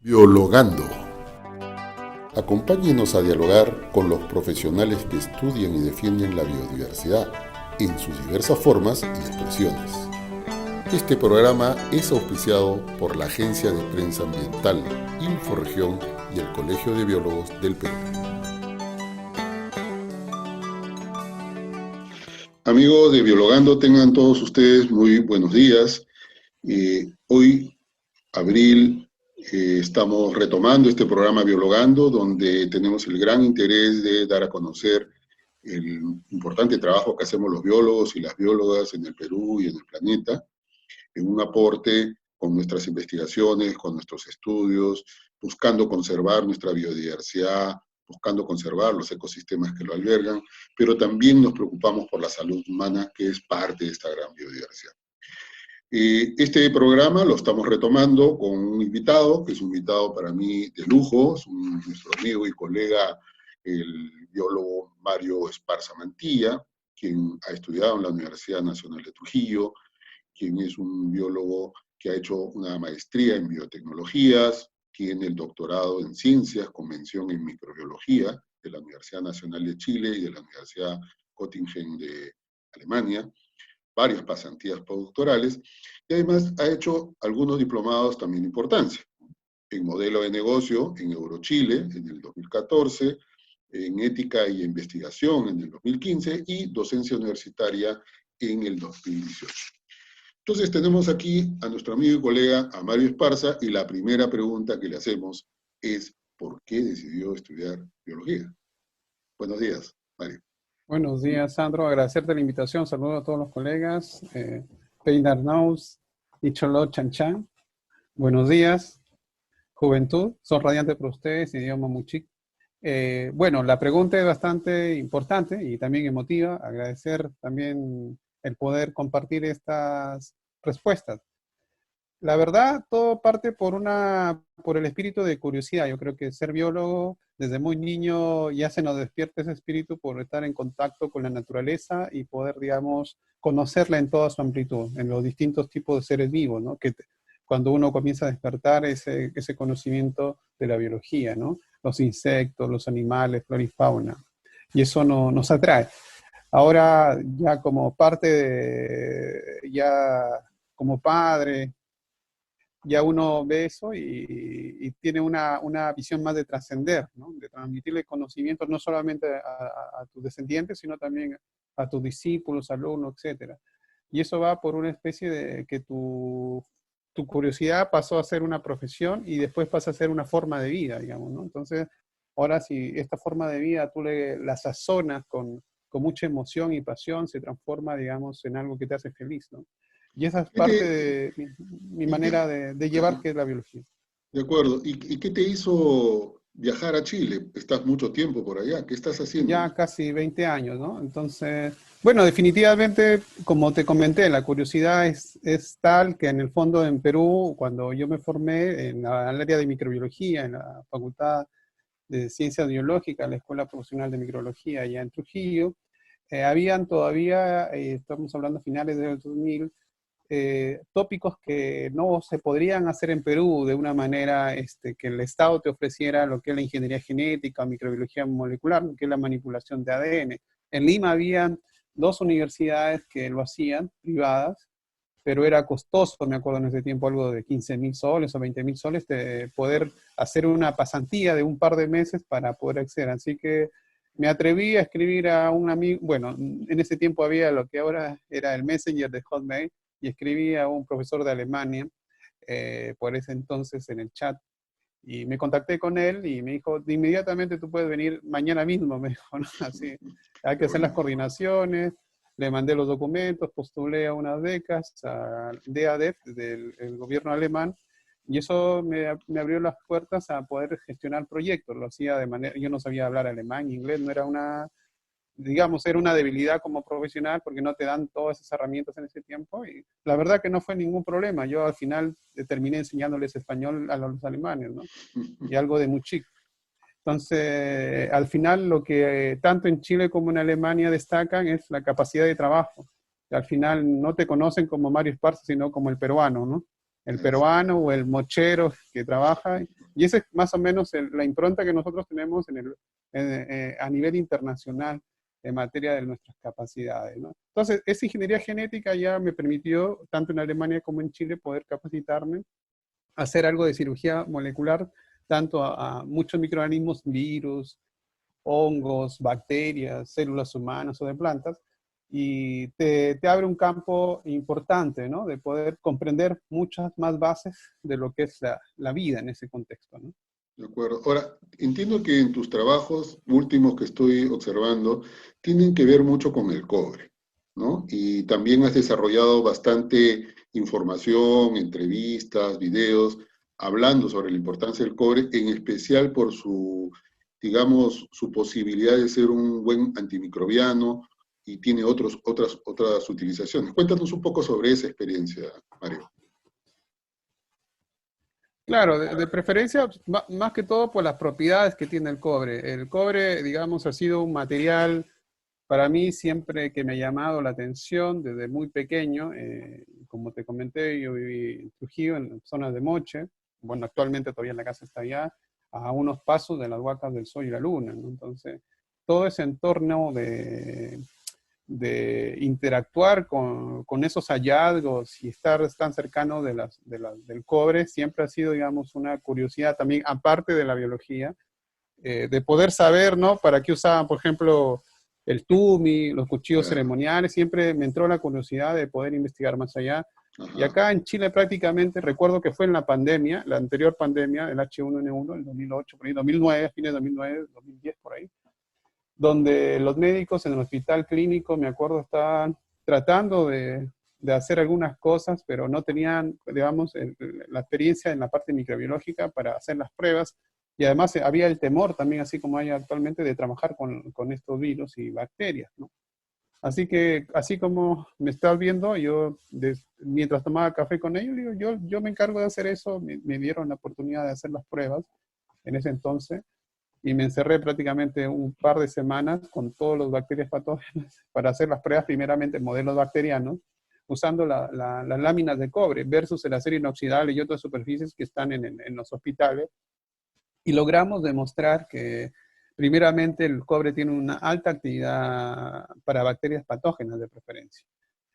Biologando. Acompáñenos a dialogar con los profesionales que estudian y defienden la biodiversidad en sus diversas formas y expresiones. Este programa es auspiciado por la Agencia de Prensa Ambiental, Inforegión y el Colegio de Biólogos del Perú. Amigos de Biologando, tengan todos ustedes muy buenos días. Hoy, abril, estamos retomando este programa Biologando, donde tenemos el gran interés de dar a conocer el importante trabajo que hacemos los biólogos y las biólogas en el Perú y en el planeta, en un aporte con nuestras investigaciones, con nuestros estudios, buscando conservar nuestra biodiversidad, buscando conservar los ecosistemas que lo albergan, pero también nos preocupamos por la salud humana, que es parte de esta gran biodiversidad. Este programa lo estamos retomando con un invitado, que es un invitado para mí de lujo, es nuestro amigo y colega, el biólogo Mario Esparza Mantilla, quien ha estudiado en la Universidad Nacional de Trujillo, quien es un biólogo que ha hecho una maestría en biotecnologías, tiene el doctorado en ciencias con mención en microbiología de la Universidad Nacional de Chile y de la Universidad Göttingen de Alemania, varias pasantías postdoctorales, y además ha hecho algunos diplomados también de importancia, en modelo de negocio en Eurochile en el 2014, en ética y investigación en el 2015, y docencia universitaria en el 2018. Entonces tenemos aquí a nuestro amigo y colega, a Mario Esparza, y la primera pregunta que le hacemos es, ¿por qué decidió estudiar biología? Buenos días, Mario. Buenos días, Sandro. Agradecerte la invitación. Saludos a todos los colegas. Peinar Naus y Cholo Chan Chan. Buenos días, juventud. Son radiantes por ustedes, idioma muchic. Bueno, la pregunta es bastante importante y también emotiva. Agradecer también el poder compartir estas respuestas. La verdad, todo parte por el espíritu de curiosidad. Yo creo que ser biólogo, desde muy niño ya se nos despierta ese espíritu por estar en contacto con la naturaleza y poder, digamos, conocerla en toda su amplitud, en los distintos tipos de seres vivos, ¿no? Cuando uno comienza a despertar ese conocimiento de la biología, ¿no? Los insectos, los animales, flora y fauna. Y eso nos atrae. Ahora, ya como parte ya como padre, ya uno ve eso y tiene una visión más de trascender, ¿no? De transmitirle conocimientos no solamente a tus descendientes, sino también a tus discípulos, alumnos, etc. Y eso va por una especie de que tu curiosidad pasó a ser una profesión y después pasa a ser una forma de vida, digamos, ¿no? Entonces, ahora si esta forma de vida tú la sazonas con mucha emoción y pasión, se transforma, digamos, en algo que te hace feliz, ¿no? Y esa es parte de mi manera de llevar, que es la biología. De acuerdo. ¿Y qué te hizo viajar a Chile? Estás mucho tiempo por allá. ¿Qué estás haciendo? Ya casi 20 años, ¿no? Entonces, bueno, definitivamente, como te comenté, la curiosidad es tal que en el fondo en Perú, cuando yo me formé en el área de microbiología, en la Facultad de Ciencias Biológicas, la Escuela Profesional de Microbiología allá en Trujillo, habían todavía, estamos hablando a finales del 2000, tópicos que no se podrían hacer en Perú de una manera que el Estado te ofreciera lo que es la ingeniería genética o microbiología molecular, lo que es la manipulación de ADN. En Lima habían 2 universidades que lo hacían, privadas, pero era costoso, me acuerdo en ese tiempo, algo de 15.000 soles o 20.000 soles, de poder hacer una pasantía de un par de meses para poder acceder. Así que me atreví a escribir a un amigo, bueno, en ese tiempo había lo que ahora era el Messenger de Hotmail, y escribí a un profesor de Alemania, por ese entonces en el chat, y me contacté con él y me dijo, de inmediatamente tú puedes venir mañana mismo, me dijo, ¿no? Así, hay que hacer las coordinaciones, le mandé los documentos, postulé a unas becas, a DADEF, del gobierno alemán, y eso me abrió las puertas a poder gestionar proyectos. Lo hacía de manera, yo no sabía hablar alemán, inglés, no era digamos, era una debilidad como profesional porque no te dan todas esas herramientas en ese tiempo, y la verdad que no fue ningún problema. Yo al final terminé enseñándoles español a los alemanes, ¿no? Y algo de muy chico. Entonces, al final lo que tanto en Chile como en Alemania destacan es la capacidad de trabajo. Al final no te conocen como Mario Esparza, sino como el peruano, ¿no? El peruano o el mochero que trabaja Y esa es más o menos la impronta que nosotros tenemos a nivel internacional en materia de nuestras capacidades, ¿no? Entonces, esa ingeniería genética ya me permitió, tanto en Alemania como en Chile, poder capacitarme, hacer algo de cirugía molecular, tanto a muchos microorganismos, virus, hongos, bacterias, células humanas o de plantas, y te abre un campo importante, ¿no? De poder comprender muchas más bases de lo que es la vida en ese contexto, ¿no? De acuerdo. Ahora, entiendo que en tus trabajos últimos que estoy observando tienen que ver mucho con el cobre, ¿no? Y también has desarrollado bastante información, entrevistas, videos, hablando sobre la importancia del cobre, en especial por su, digamos, su posibilidad de ser un buen antimicrobiano y tiene otras utilizaciones. Cuéntanos un poco sobre esa experiencia, Mario. Claro, de preferencia, más que todo por las propiedades que tiene el cobre. El cobre, digamos, ha sido un material para mí siempre que me ha llamado la atención desde muy pequeño. Como te comenté, yo viví en Trujillo, en zonas de Moche. Bueno, actualmente todavía la casa está allá, a unos pasos de las Huacas del Sol y la Luna, ¿no? Entonces, todo ese entorno de interactuar con esos hallazgos y estar tan cercano del cobre siempre ha sido, digamos, una curiosidad también, aparte de la biología, de poder saber, ¿no? Para qué usaban, por ejemplo, el tumi, los cuchillos Claro. ceremoniales. Siempre me entró la curiosidad de poder investigar más allá. Y Ajá. acá en Chile prácticamente, recuerdo que fue en la pandemia, la anterior pandemia, el H1N1, el 2008, por ahí, 2009, fines de 2009, 2010, por ahí, donde los médicos en el hospital clínico, me acuerdo, estaban tratando de hacer algunas cosas, pero no tenían, digamos, la experiencia en la parte microbiológica para hacer las pruebas. Y además había el temor también, así como hay actualmente, de trabajar con estos virus y bacterias, ¿no? Así que, así como me estás viendo, yo, mientras tomaba café con ellos, digo, yo me encargo de hacer eso. Me dieron la oportunidad de hacer las pruebas en ese entonces, y me encerré prácticamente un par de semanas con todos los bacterias patógenas para hacer las pruebas, primeramente modelos bacterianos, usando las láminas de cobre versus el acero inoxidable y otras superficies que están en los hospitales. Y logramos demostrar que primeramente el cobre tiene una alta actividad para bacterias patógenas de preferencia,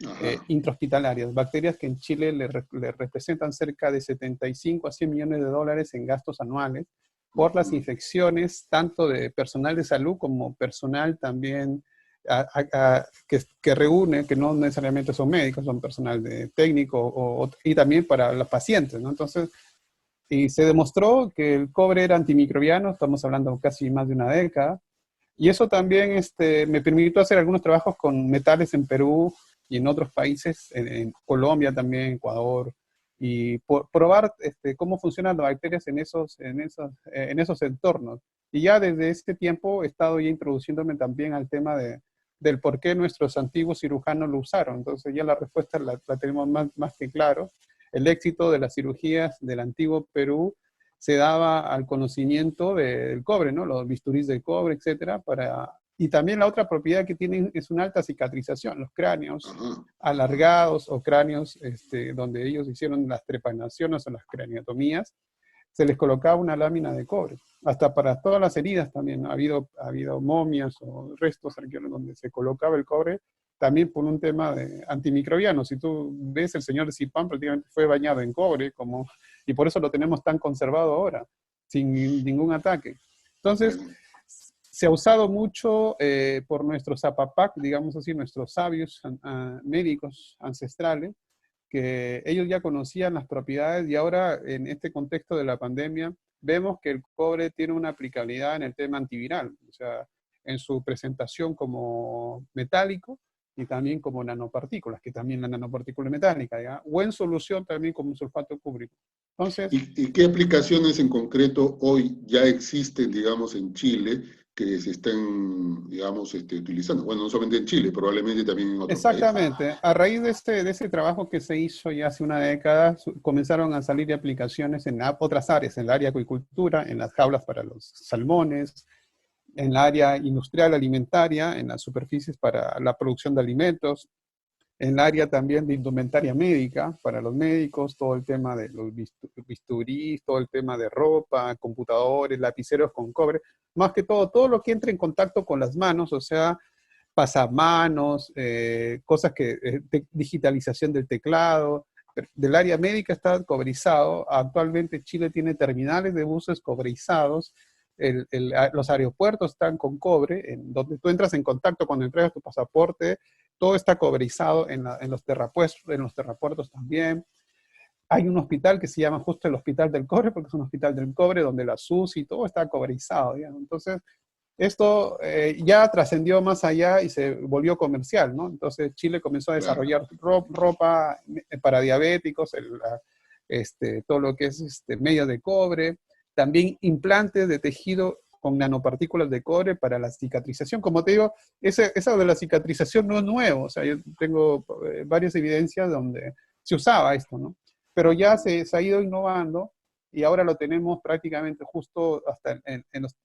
Ajá. intrahospitalarias, bacterias que en Chile le representan cerca de 75 a 100 millones de dólares en gastos anuales por las Ujú. infecciones tanto de personal de salud como personal también que reúne, que no necesariamente son médicos, son personal de técnico y también para los pacientes, ¿no? Entonces, y se demostró que el cobre era antimicrobiano, estamos hablando casi más de una década, y eso también me permitió hacer algunos trabajos con metales en Perú y en otros países, en Colombia también, Ecuador, y probar cómo funcionan las bacterias en esos entornos. Y ya desde este tiempo he estado ya introduciéndome también al tema del por qué nuestros antiguos cirujanos lo usaron. Entonces ya la respuesta la tenemos más que claro. El éxito de las cirugías del antiguo Perú se daba al conocimiento del cobre, ¿no? Los bisturís de cobre, etcétera, y también la otra propiedad que tienen es una alta cicatrización, los cráneos Ajá. Ajá. alargados o cráneos donde ellos hicieron las trepanaciones o las craniotomías, se les colocaba una lámina de cobre. Hasta para todas las heridas también, ¿no? Ha habido momias o restos arqueológicos donde se colocaba el cobre, también por un tema de antimicrobiano. Si tú ves, el señor de Zipán prácticamente fue bañado en cobre, y por eso lo tenemos tan conservado ahora, sin ningún ataque. Entonces, Bueno. se ha usado mucho por nuestros apapac, digamos así, nuestros sabios médicos ancestrales, que ellos ya conocían las propiedades, y ahora en este contexto de la pandemia vemos que el cobre tiene una aplicabilidad en el tema antiviral, o sea, en su presentación como metálico y también como nanopartículas, que también la nanopartícula es metálica, ¿ya? O en solución también como sulfato cúbrico. Entonces, ¿Y qué aplicaciones en concreto hoy ya existen, digamos, en Chile que se estén, digamos, utilizando? Bueno, no solamente en Chile, probablemente también en otros países. exactamente, a raíz de ese trabajo que se hizo ya hace una década, comenzaron a salir aplicaciones en otras áreas, en el área de acuicultura, en las jaulas para los salmones, en la área industrial alimentaria, en las superficies para la producción de alimentos, en el área también de indumentaria médica, para los médicos, todo el tema de los bisturís, todo el tema de ropa, computadores, lapiceros con cobre, más que todo lo que entre en contacto con las manos, o sea, pasamanos, cosas que, digitalización del teclado, del área médica está cobrizado. Actualmente Chile tiene terminales de buses cobrizados, los aeropuertos están con cobre, en donde tú entras en contacto cuando entregas tu pasaporte, todo está cobrizado en los terrapuertos también. Hay un hospital que se llama justo el Hospital del Cobre, porque es un hospital del cobre donde la SUS y todo está cobrizado, digamos. Entonces, esto ya trascendió más allá y se volvió comercial, ¿no? Entonces Chile comenzó a Claro. desarrollar ropa para diabéticos, todo lo que es medios de cobre, también implantes de tejido con nanopartículas de cobre para la cicatrización. Como te digo, eso de la cicatrización no es nuevo, o sea, yo tengo varias evidencias donde se usaba esto, ¿no? Pero ya se ha ido innovando y ahora lo tenemos prácticamente justo hasta en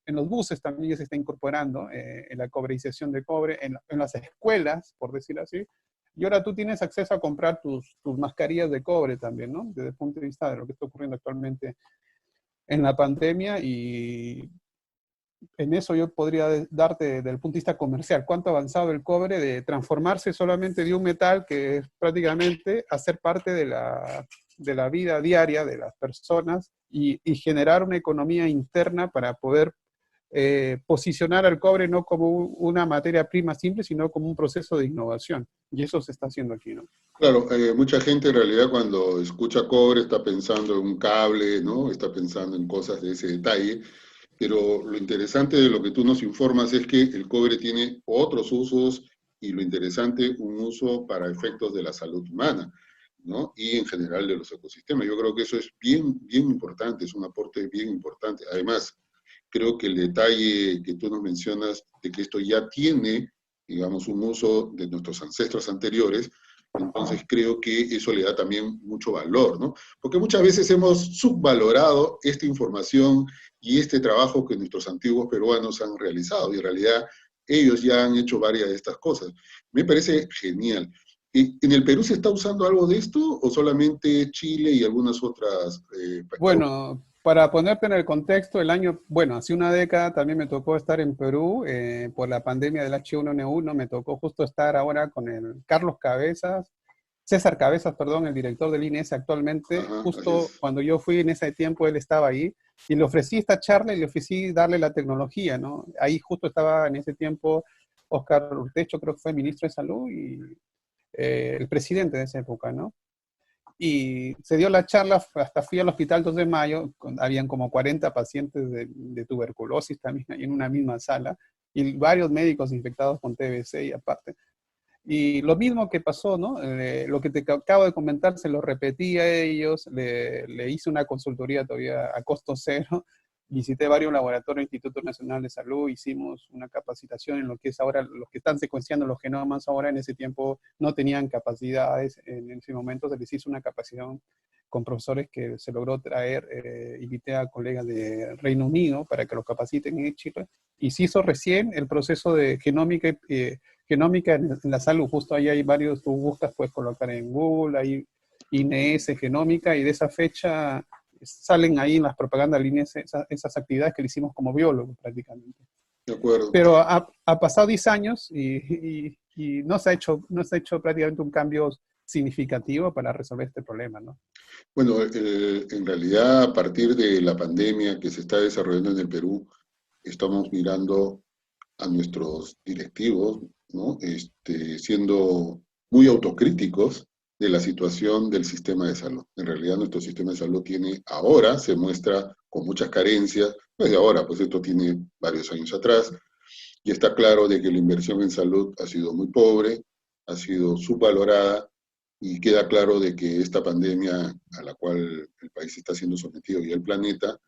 los buses también ya se está incorporando en la cobrización de cobre, en las escuelas, por decirlo así. Y ahora tú tienes acceso a comprar tus mascarillas de cobre también, ¿no? Desde el punto de vista de lo que está ocurriendo actualmente en la pandemia, y en eso yo podría darte desde el punto de vista comercial cuánto ha avanzado el cobre de transformarse solamente de un metal que es prácticamente hacer parte de la vida diaria de las personas y generar una economía interna para poder posicionar al cobre no como una materia prima simple, sino como un proceso de innovación. Y eso se está haciendo aquí, ¿no? Claro, mucha gente en realidad cuando escucha cobre está pensando en un cable, ¿no? Está pensando en cosas de ese detalle, pero lo interesante de lo que tú nos informas es que el cobre tiene otros usos y lo interesante, un uso para efectos de la salud humana, ¿no? Y en general de los ecosistemas. Yo creo que eso es bien, bien importante, es un aporte bien importante. Además, creo que el detalle que tú nos mencionas de que esto ya tiene, digamos, un uso de nuestros ancestros anteriores, entonces creo que eso le da también mucho valor, ¿no? Porque muchas veces hemos subvalorado esta información y este trabajo que nuestros antiguos peruanos han realizado, y en realidad ellos ya han hecho varias de estas cosas. Me parece genial. ¿En el Perú se está usando algo de esto o solamente Chile y algunas otras? Bueno, para ponerte en el contexto, bueno, hace una década también me tocó estar en Perú por la pandemia del H1N1, me tocó justo estar ahora con el César Cabezas, perdón, el director del INES actualmente, Ajá, así justo es. cuando yo fui en ese tiempo él estaba ahí, y le ofrecí esta charla y le ofrecí darle la tecnología, ¿no? Ahí justo estaba en ese tiempo Oscar Urtecho, creo que fue ministro de Salud, y el presidente de esa época, ¿no? Y se dio la charla, hasta fui al hospital 2 de mayo, habían como 40 pacientes de tuberculosis también ahí en una misma sala, y varios médicos infectados con TBC y aparte. Y lo mismo que pasó, ¿no? Lo que te acabo de comentar se lo repetí a ellos, le hice una consultoría todavía a costo cero, visité varios laboratorios, Instituto Nacional de Salud, hicimos una capacitación en lo que es ahora, los que están secuenciando los genomas ahora en ese tiempo no tenían capacidades, en ese momento se les hizo una capacitación con profesores que se logró traer, invité a colegas de Reino Unido para que los capaciten en Chile, y se hizo recién el proceso de genómica en la salud. Justo ahí hay varios, tú buscas, puedes colocar en Google, hay INS genómica, y de esa fecha salen ahí en las propagandas líneas esas actividades que le hicimos como biólogos prácticamente. De acuerdo. Pero ha pasado 10 años y no se ha hecho prácticamente un cambio significativo para resolver este problema, ¿no? Bueno, en realidad a partir de la pandemia que se está desarrollando en el Perú, estamos mirando a nuestros directivos, ¿no? Siendo muy autocríticos de la situación del sistema de salud. En realidad nuestro sistema de salud ahora se muestra con muchas carencias, no es de ahora, pues esto tiene varios años atrás, y está claro de que la inversión en salud ha sido muy pobre, ha sido subvalorada, y queda claro de que esta pandemia a la cual el país está siendo sometido y el planeta,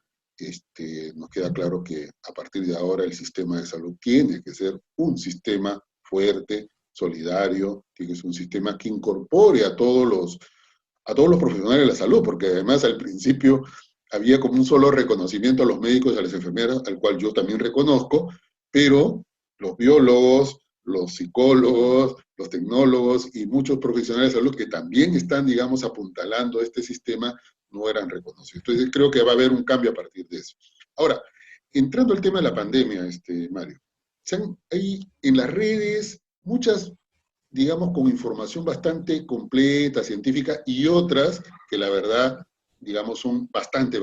nos queda claro que a partir de ahora el sistema de salud tiene que ser un sistema fuerte, solidario, tiene que ser un sistema que incorpore a todos los profesionales de la salud, porque además al principio había como un solo reconocimiento a los médicos y a las enfermeras, al cual yo también reconozco, pero los biólogos, los psicólogos, los tecnólogos y muchos profesionales de salud que también están, digamos, apuntalando este sistema, no eran reconocidos. Entonces creo que va a haber un cambio a partir de eso. Ahora, entrando al tema de la pandemia, Mario, hay en las redes muchas, digamos, con información bastante completa, científica, y otras que la verdad, digamos, son bastante,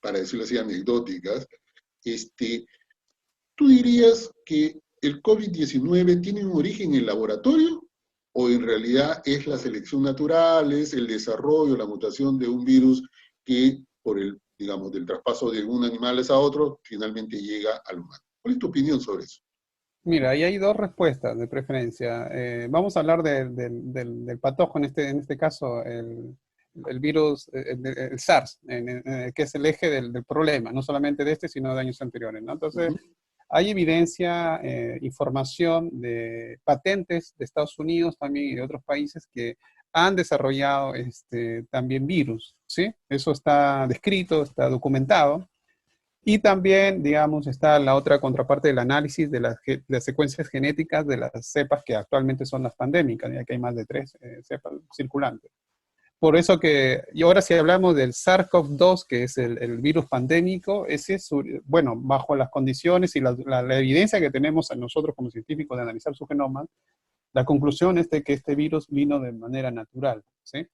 para decirlo así, anecdóticas. ¿Tú dirías que el COVID-19 tiene un origen en laboratorio o en realidad es la selección natural, es el desarrollo, la mutación de un virus que por el, digamos, del traspaso de un animal a otro, finalmente llega al humano? ¿Cuál es tu opinión sobre eso? Mira, ahí hay dos respuestas de preferencia. Vamos a hablar del patógeno, en este caso, el virus, el SARS, que es el eje del problema, no solamente de este, sino de años anteriores, ¿no? Entonces, hay evidencia, información de patentes de Estados Unidos también y de otros países que han desarrollado también virus, ¿sí? Eso está descrito, está documentado. Y también, digamos, está la otra contraparte del análisis de las secuencias genéticas de las cepas que actualmente son las pandémicas, ya que hay más de 3 cepas circulantes. Por eso que, y ahora si hablamos del SARS-CoV-2, que es el virus pandémico, ese es, bueno, bajo las condiciones y la evidencia que tenemos nosotros como científicos de analizar su genoma, la conclusión es de que este virus vino de manera natural, ¿sí?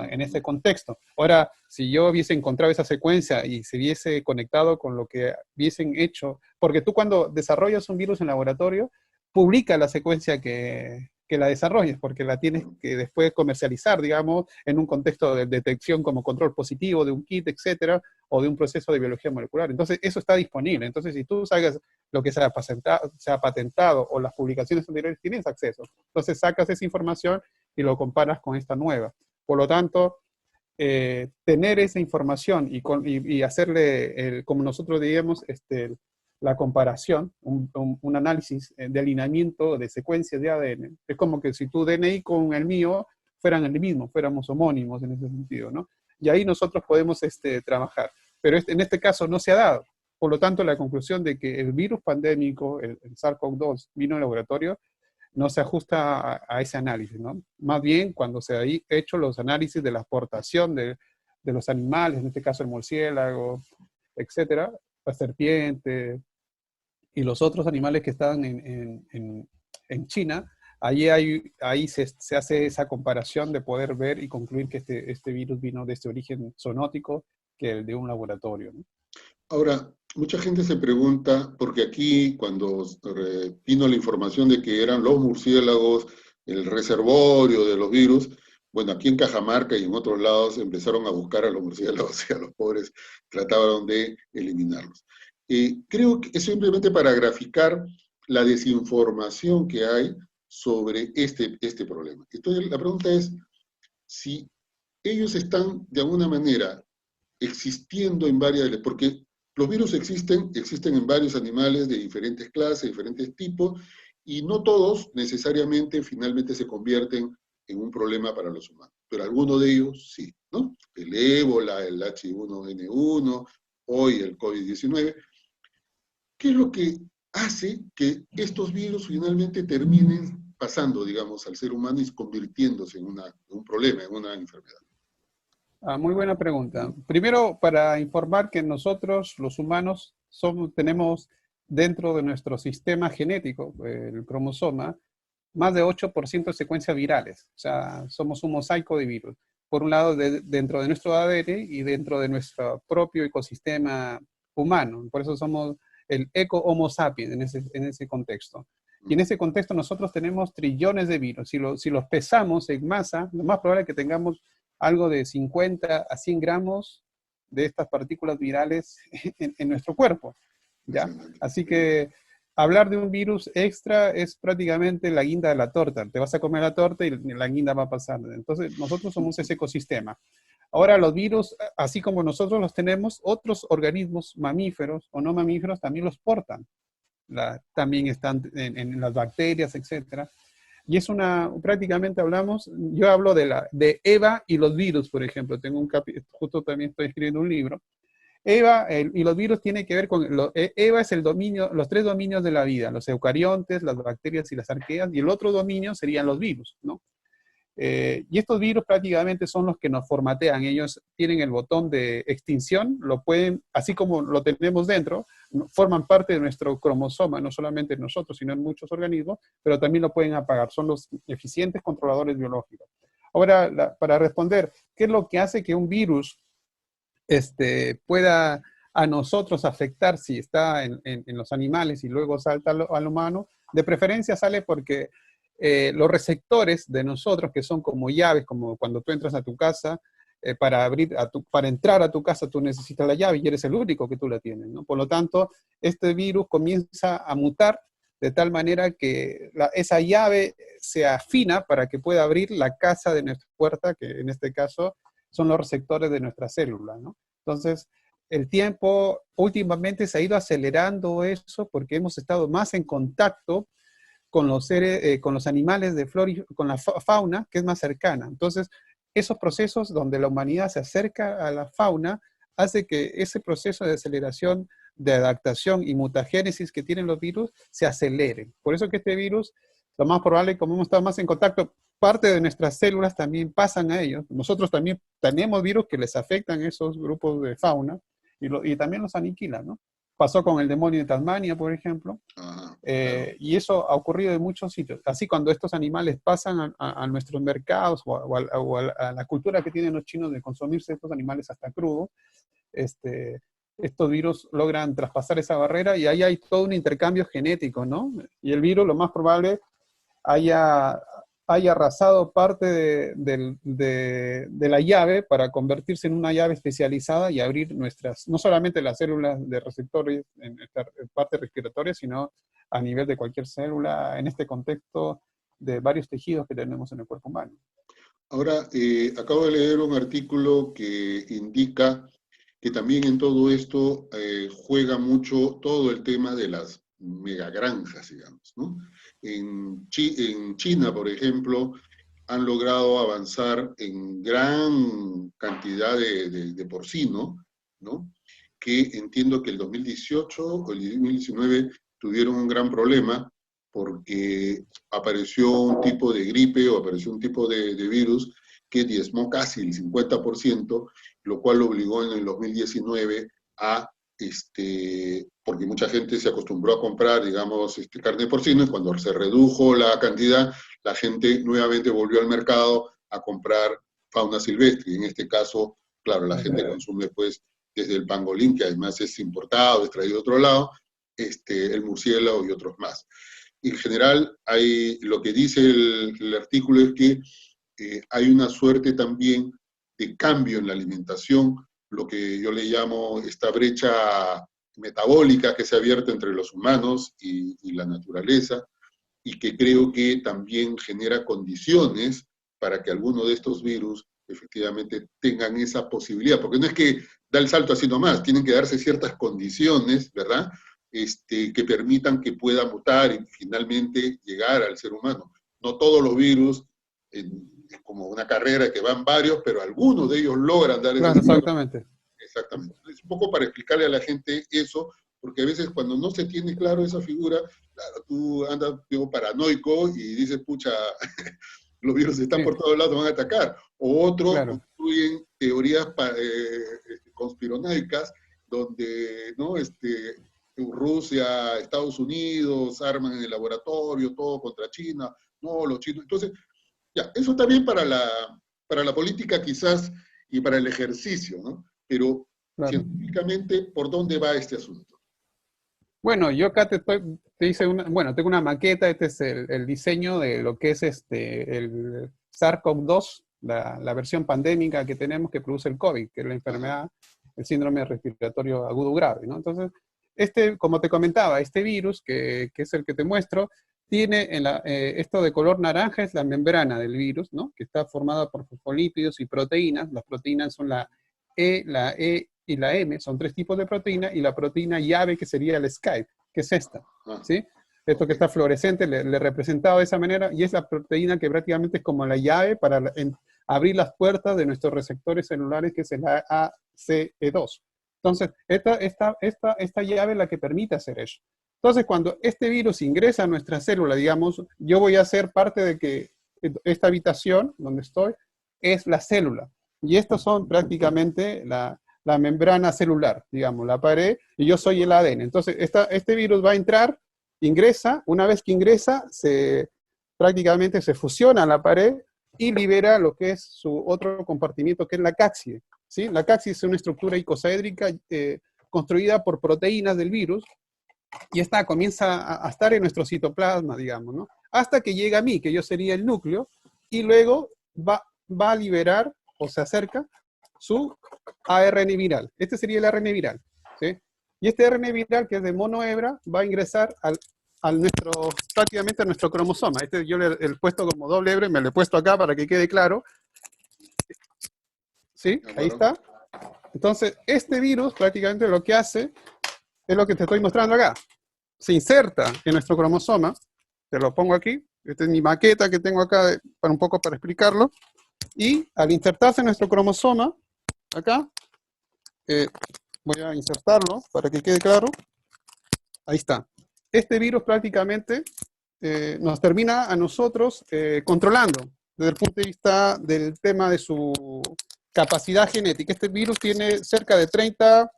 En este contexto. Ahora, si yo hubiese encontrado esa secuencia y se hubiese conectado con lo que hubiesen hecho, porque tú cuando desarrollas un virus en laboratorio, publica la secuencia que la desarrolles, porque la tienes que después comercializar, digamos, en un contexto de detección como control positivo de un kit, etcétera, o de un proceso de biología molecular. Entonces, eso está disponible. Entonces, si tú sacas lo que se ha patentado o las publicaciones anteriores, tienes acceso. Entonces, sacas esa información y lo comparas con esta nueva. Por lo tanto, tener esa información y hacerle, como nosotros diríamos, la comparación, un análisis de alineamiento de secuencias de ADN. Es como que si tu DNI con el mío fueran el mismo, fuéramos homónimos en ese sentido, ¿no? Y ahí nosotros podemos trabajar. Pero en este caso no se ha dado. Por lo tanto, la conclusión de que el virus pandémico, el SARS-CoV-2, vino al laboratorio, no se ajusta a ese análisis, ¿no? Más bien, cuando se han hecho los análisis de la aportación de los animales, en este caso el murciélago, etcétera, la serpiente y los otros animales que estaban en China, ahí se hace esa comparación de poder ver y concluir que este virus vino de este origen zoonótico que el de un laboratorio, ¿no? Ahora, mucha gente se pregunta, porque aquí cuando vino la información de que eran los murciélagos el reservorio de los virus, bueno, aquí en Cajamarca y en otros lados empezaron a buscar a los murciélagos y a los pobres trataron de eliminarlos. Creo que es simplemente para graficar la desinformación que hay sobre este problema. Entonces, la pregunta es, si ellos están de alguna manera existiendo en varias, porque los virus existen en varios animales de diferentes clases, diferentes tipos, y no todos necesariamente finalmente se convierten en un problema para los humanos, pero algunos de ellos sí, ¿no? El ébola, el H1N1, hoy el COVID-19. ¿Qué es lo que hace que estos virus finalmente terminen pasando, digamos, al ser humano y convirtiéndose en un problema, en una enfermedad? Muy buena pregunta. Primero, para informar que nosotros, los humanos, tenemos dentro de nuestro sistema genético, el cromosoma, más de 8% de secuencias virales. O sea, somos un mosaico de virus. Por un lado, dentro de nuestro ADN y dentro de nuestro propio ecosistema humano. Por eso somos el eco-homo sapiens en ese contexto. Y en ese contexto nosotros tenemos trillones de virus. Si los pesamos en masa, lo más probable es que tengamos algo de 50 a 100 gramos de estas partículas virales en nuestro cuerpo, ¿ya? Así que hablar de un virus extra es prácticamente la guinda de la torta. Te vas a comer la torta y la guinda va pasando. Entonces, nosotros somos ese ecosistema. Ahora, los virus, así como nosotros los tenemos, otros organismos mamíferos o no mamíferos también los portan. También están en las bacterias, etcétera. Y es prácticamente hablamos, yo hablo de EVA y los virus, por ejemplo. Tengo justo también estoy escribiendo un libro. y los virus tienen que ver con, EVA es el dominio, los tres dominios de la vida, los eucariontes, las bacterias y las arqueas, y el otro dominio serían los virus, ¿no? Y estos virus prácticamente son los que nos formatean. Ellos tienen el botón de extinción, lo pueden, así como lo tenemos dentro, forman parte de nuestro cromosoma, no solamente en nosotros, sino en muchos organismos, pero también lo pueden apagar. Son los eficientes controladores biológicos. Ahora, para responder, ¿qué es lo que hace que un virus pueda a nosotros afectar si está en los animales y luego salta al humano? De preferencia sale porque los receptores de nosotros, que son como llaves, como cuando tú entras a tu casa, para entrar a tu casa tú necesitas la llave y eres el único que tú la tienes, ¿no? Por lo tanto, este virus comienza a mutar de tal manera que esa llave se afina para que pueda abrir la casa de nuestra puerta, que en este caso son los receptores de nuestra célula, ¿no? Entonces, el tiempo últimamente se ha ido acelerando eso porque hemos estado más en contacto con los seres, con los animales de con la fauna, que es más cercana. Entonces, esos procesos donde la humanidad se acerca a la fauna, hace que ese proceso de aceleración, de adaptación y mutagénesis que tienen los virus, se acelere. Por eso que este virus, lo más probable, como hemos estado más en contacto, parte de nuestras células también pasan a ellos. Nosotros también tenemos virus que les afectan a esos grupos de fauna, y también los aniquilan, ¿no? Pasó con el demonio de Tasmania, por ejemplo, Claro. y eso ha ocurrido en muchos sitios. Así cuando estos animales pasan a nuestros mercados a la cultura que tienen los chinos de consumirse estos animales hasta crudo, estos virus logran traspasar esa barrera y ahí hay todo un intercambio genético, ¿no? Y el virus lo más probable haya arrasado parte de la llave para convertirse en una llave especializada y abrir no solamente las células de receptores en esta parte respiratoria, sino a nivel de cualquier célula, en este contexto de varios tejidos que tenemos en el cuerpo humano. Ahora, acabo de leer un artículo que indica que también en todo esto juega mucho todo el tema de las megagranjas, digamos, ¿no? En China, por ejemplo, han logrado avanzar en gran cantidad de porcino, ¿no? Que entiendo que el 2018 o el 2019 tuvieron un gran problema porque apareció un tipo de gripe o apareció un tipo de virus que diezmó casi el 50%, lo cual lo obligó en el 2019 a, porque mucha gente se acostumbró a comprar, digamos, carne de porcino, y cuando se redujo la cantidad, la gente nuevamente volvió al mercado a comprar fauna silvestre, y en este caso, claro, la gente consume pues desde el pangolín, que además es importado, es traído de otro lado, el murciélago y otros más. En general, lo que dice el artículo es que hay una suerte también de cambio en la alimentación, lo que yo le llamo esta brecha metabólica que se ha abierto entre los humanos y la naturaleza, y que creo que también genera condiciones para que alguno de estos virus efectivamente tengan esa posibilidad, porque no es que da el salto así nomás, tienen que darse ciertas condiciones, ¿verdad?, que permitan que pueda mutar y finalmente llegar al ser humano. No todos los virus, es como una carrera que van varios, pero algunos de ellos logran dar ese Claro, salto. exactamente. Exactamente. Es un poco para explicarle a la gente eso, porque a veces cuando no se tiene claro esa figura, claro, tú andas, digo, paranoico y dices, pucha, los virus están Sí, por todos lados, van a atacar. O otros claro. construyen teorías conspiranoicas, donde, ¿no? Rusia, Estados Unidos arman en el laboratorio, todo contra China, no, los chinos. Entonces, ya, eso está bien para la política quizás y para el ejercicio, ¿no? Pero Claro. científicamente, ¿por dónde va este asunto? Bueno, yo acá te hice tengo una maqueta, este es el diseño de lo que es el SARS-CoV-2, la versión pandémica que tenemos que produce el COVID, que es la enfermedad, el síndrome respiratorio agudo grave, ¿no? Entonces, como te comentaba, este virus, que es el que te muestro, tiene esto de color naranja, es la membrana del virus, ¿no? Que está formada por fosfolípidos y proteínas. Las proteínas son la E y la M, son tres tipos de proteína, y la proteína llave, que sería el Skype, que es esta, ¿sí? Esto que está fluorescente, le representado de esa manera, y es la proteína que prácticamente es como la llave para abrir las puertas de nuestros receptores celulares, que es el ACE2. Entonces, esta llave es la que permite hacer eso. Entonces, cuando este virus ingresa a nuestra célula, digamos, yo voy a ser parte de que esta habitación donde estoy es la célula. Y estos son prácticamente la membrana celular, digamos, la pared, y yo soy el ADN. Entonces, este virus va a entrar, ingresa, una vez que ingresa, prácticamente se fusiona a la pared y libera lo que es su otro compartimiento, que es la cápside. ¿Sí? La cápside es una estructura icosaédrica construida por proteínas del virus, y esta comienza a estar en nuestro citoplasma, digamos, ¿no? Hasta que llega a mí, que yo sería el núcleo, y luego va a liberar, o se acerca, su ARN viral. Este sería el ARN viral, ¿sí? Y este ARN viral, que es de monohebra, va a ingresar prácticamente a nuestro cromosoma. Este yo le he puesto como doble hebra, me lo he puesto acá para que quede claro. ¿Sí? Ahí está. Entonces, este virus prácticamente lo que hace es lo que te estoy mostrando acá. Se inserta en nuestro cromosoma, te lo pongo aquí, esta es mi maqueta que tengo acá para un poco para explicarlo, y al insertarse en nuestro cromosoma, acá, voy a insertarlo para que quede claro, ahí está. Este virus prácticamente nos termina a nosotros controlando desde el punto de vista del tema de su capacidad genética. Este virus tiene cerca de 30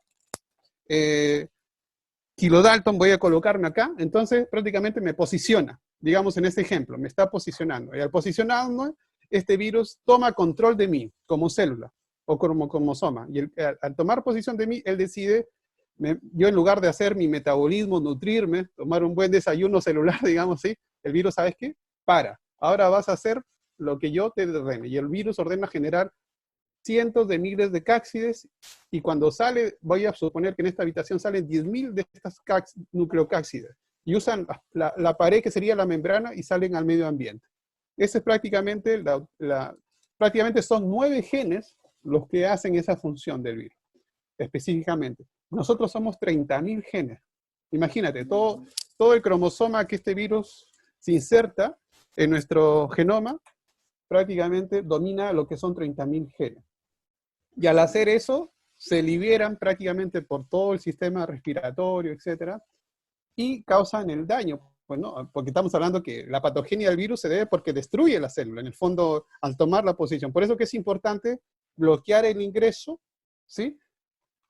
kilodalton, voy a colocarme acá, entonces prácticamente me posiciona, digamos en este ejemplo, me está posicionando. Y al posicionarme, este virus toma control de mí como célula o como cromosoma. Y al tomar posición de mí, él decide, yo en lugar de hacer mi metabolismo, nutrirme, tomar un buen desayuno celular, digamos así, el virus, ¿sabes qué? Para. Ahora vas a hacer lo que yo te ordene. Y el virus ordena generar cientos de miles de cápsides, y cuando sale, voy a suponer que en esta habitación salen 10.000 de estas nucleocápsides, y usan la pared que sería la membrana y salen al medio ambiente. Ese es prácticamente, prácticamente son 9 genes los que hacen esa función del virus, específicamente. Nosotros somos 30.000 genes. Imagínate, todo el cromosoma que este virus se inserta en nuestro genoma, prácticamente domina lo que son 30.000 genes. Y al hacer eso, se liberan prácticamente por todo el sistema respiratorio, etcétera, y causan el daño. Pues no, porque estamos hablando que la patogenia del virus se debe porque destruye la célula, en el fondo, al tomar la posición. Por eso que es importante bloquear el ingreso, ¿sí?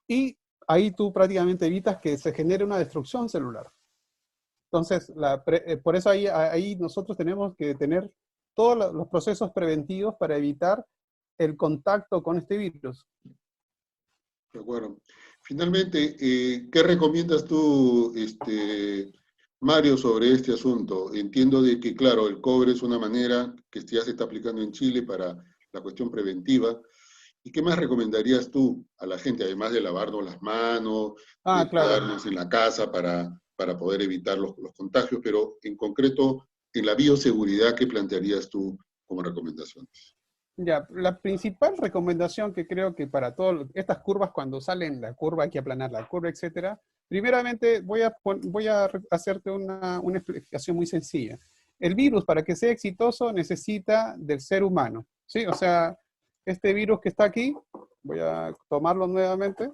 Y ahí tú prácticamente evitas que se genere una destrucción celular. Entonces, por eso ahí nosotros tenemos que tener todos los procesos preventivos para evitar el contacto con este virus. De acuerdo. Finalmente, ¿qué recomiendas tú, Mario, sobre este asunto? Entiendo de que, claro, el cobre es una manera que ya se está aplicando en Chile para la cuestión preventiva. ¿Y qué más recomendarías tú a la gente, además de lavarnos las manos, de Claro. quedarnos en la casa para poder evitar los contagios, pero en concreto, en la bioseguridad, ¿qué plantearías tú como recomendaciones? Ya, la principal recomendación que creo que para todas estas curvas, cuando salen la curva, hay que aplanar la curva, etcétera. Primeramente, voy a hacerte una explicación muy sencilla. El virus, para que sea exitoso, necesita del ser humano, ¿sí? O sea, este virus que está aquí, voy a tomarlo nuevamente,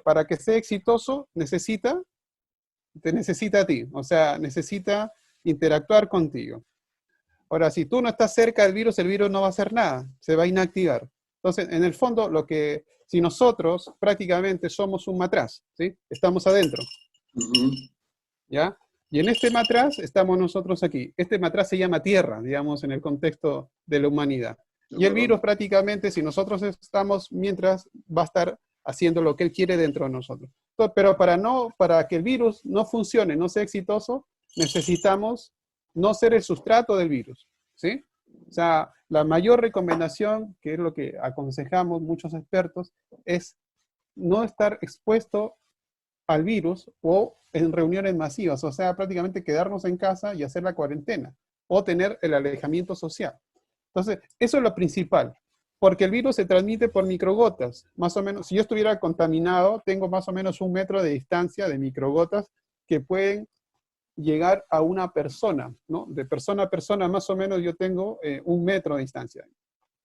para que sea exitoso, te necesita a ti, o sea, necesita interactuar contigo. Ahora, si tú no estás cerca del virus, el virus no va a hacer nada, se va a inactivar. Entonces, en el fondo, si nosotros prácticamente somos un matraz, ¿sí? Estamos adentro, ¿ya? Y en este matraz estamos nosotros aquí. Este matraz se llama Tierra, digamos, en el contexto de la humanidad. Y el virus prácticamente, si nosotros estamos, mientras va a estar haciendo lo que él quiere dentro de nosotros. Entonces, pero para que el virus no funcione, no sea exitoso, necesitamos no ser el sustrato del virus, ¿sí? O sea, la mayor recomendación, que es lo que aconsejamos muchos expertos, es no estar expuesto al virus o en reuniones masivas, o sea, prácticamente quedarnos en casa y hacer la cuarentena, o tener el alejamiento social. Entonces, eso es lo principal, porque el virus se transmite por microgotas, más o menos. Si yo estuviera contaminado, tengo más o menos 1 metro de distancia de microgotas que pueden llegar a una persona, ¿no? De persona a persona, más o menos yo tengo 1 metro de distancia.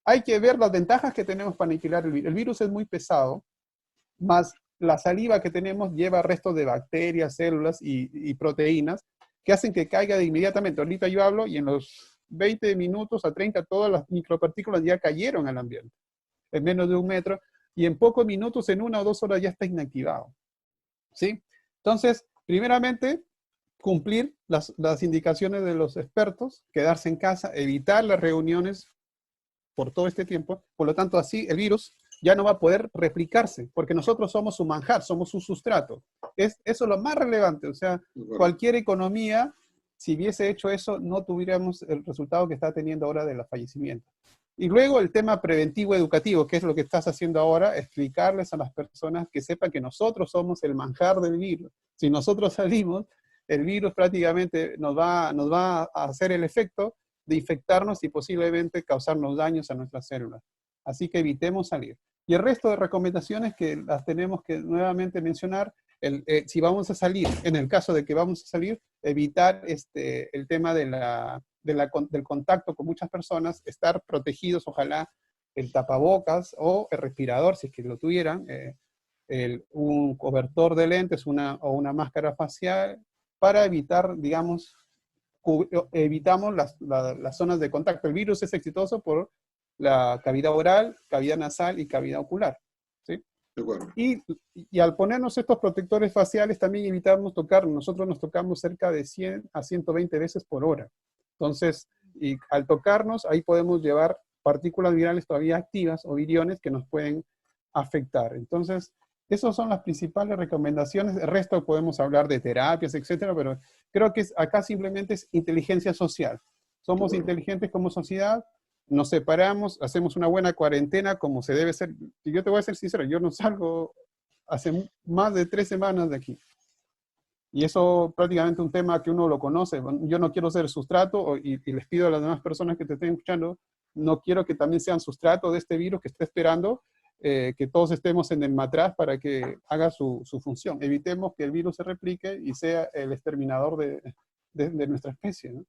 Hay que ver las ventajas que tenemos para aniquilar el virus. El virus es muy pesado, más la saliva que tenemos lleva restos de bacterias, células y proteínas que hacen que caiga de inmediatamente. Ahorita yo hablo y en los 20 minutos a 30 todas las micropartículas ya cayeron al ambiente, en menos de 1 metro, y en pocos minutos, en 1 o 2 horas ya está inactivado. ¿Sí? Entonces, primeramente, cumplir las indicaciones de los expertos, quedarse en casa, evitar las reuniones por todo este tiempo. Por lo tanto, así el virus ya no va a poder replicarse, porque nosotros somos su manjar, somos su sustrato. Eso es lo más relevante. O sea, cualquier economía, si hubiese hecho eso, no tuviéramos el resultado que está teniendo ahora de los fallecimientos. Y luego el tema preventivo educativo, que es lo que estás haciendo ahora, explicarles a las personas que sepan que nosotros somos el manjar del virus. Si nosotros salimos, el virus prácticamente nos va a hacer el efecto de infectarnos y posiblemente causarnos daños a nuestras células. Así que evitemos salir. Y el resto de recomendaciones que las tenemos que nuevamente mencionar, si vamos a salir, en el caso de que vamos a salir, evitar el tema del contacto con muchas personas, estar protegidos, ojalá, el tapabocas o el respirador, si es que lo tuvieran, un cobertor de lentes o una máscara facial, para evitar, digamos, evitamos las zonas de contacto. El virus es exitoso por la cavidad oral, cavidad nasal y cavidad ocular. ¿Sí? De acuerdo. Y al ponernos estos protectores faciales también evitamos tocar, nosotros nos tocamos cerca de 100 a 120 veces por hora. Entonces, y al tocarnos, ahí podemos llevar partículas virales todavía activas o viriones que nos pueden afectar. Entonces, esas son las principales recomendaciones. El resto podemos hablar de terapias, etcétera, pero creo que acá simplemente es inteligencia social. Somos inteligentes como sociedad, nos separamos, hacemos una buena cuarentena como se debe ser. Y yo te voy a ser sincero, yo no salgo hace más de 3 semanas de aquí. Y eso prácticamente un tema que uno lo conoce. Yo no quiero ser sustrato y les pido a las demás personas que te estén escuchando, no quiero que también sean sustrato de este virus que está esperando que todos estemos en el matraz para que haga su función. Evitemos que el virus se replique y sea el exterminador de nuestra especie, ¿no?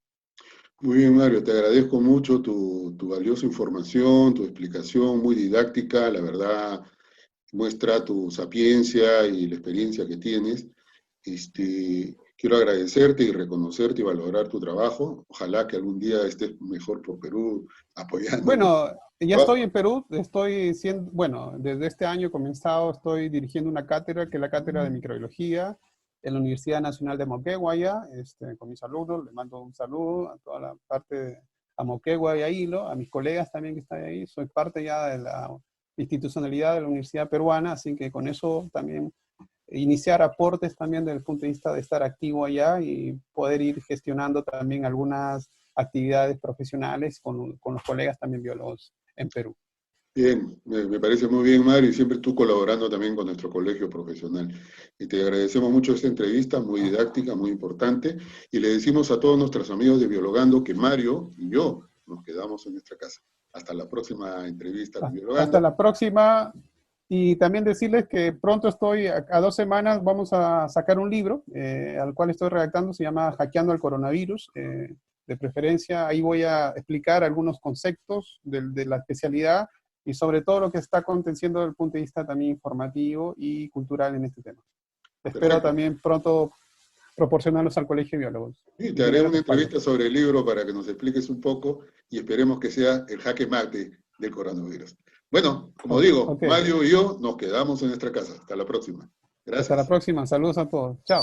Muy bien, Mario, te agradezco mucho tu valiosa información, tu explicación muy didáctica, la verdad muestra tu sapiencia y la experiencia que tienes. Quiero agradecerte y reconocerte y valorar tu trabajo. Ojalá que algún día estés mejor por Perú apoyando. Bueno, ya estoy en Perú, bueno, desde este año he comenzado, estoy dirigiendo una cátedra, que es la Cátedra de Microbiología, en la Universidad Nacional de Moquegua, con mis alumnos. Le mando un saludo a toda la parte, a Moquegua y a Hilo, a mis colegas también que están ahí. Soy parte ya de la institucionalidad de la Universidad Peruana, así que con eso también iniciar aportes también desde el punto de vista de estar activo allá y poder ir gestionando también algunas actividades profesionales con los colegas también biólogos en Perú. Bien, me parece muy bien, Mario, y siempre tú colaborando también con nuestro colegio profesional. Y te agradecemos mucho esta entrevista, muy didáctica, muy importante, y le decimos a todos nuestros amigos de Biologando que Mario y yo nos quedamos en nuestra casa. Hasta la próxima entrevista de Biologando. Hasta la próxima, y también decirles que pronto estoy, a 2 semanas, vamos a sacar un libro al cual estoy redactando, se llama Hackeando el Coronavirus. De preferencia, ahí voy a explicar algunos conceptos de la especialidad, y sobre todo lo que está aconteciendo desde el punto de vista también informativo y cultural en este tema. Espero también pronto proporcionarlos al Colegio de Biólogos. Sí, te haré una entrevista sobre el libro para que nos expliques un poco y esperemos que sea el jaque mate del coronavirus. Bueno, como digo, Mario y yo nos quedamos en nuestra casa. Hasta la próxima. Gracias. Hasta la próxima. Saludos a todos. Chao.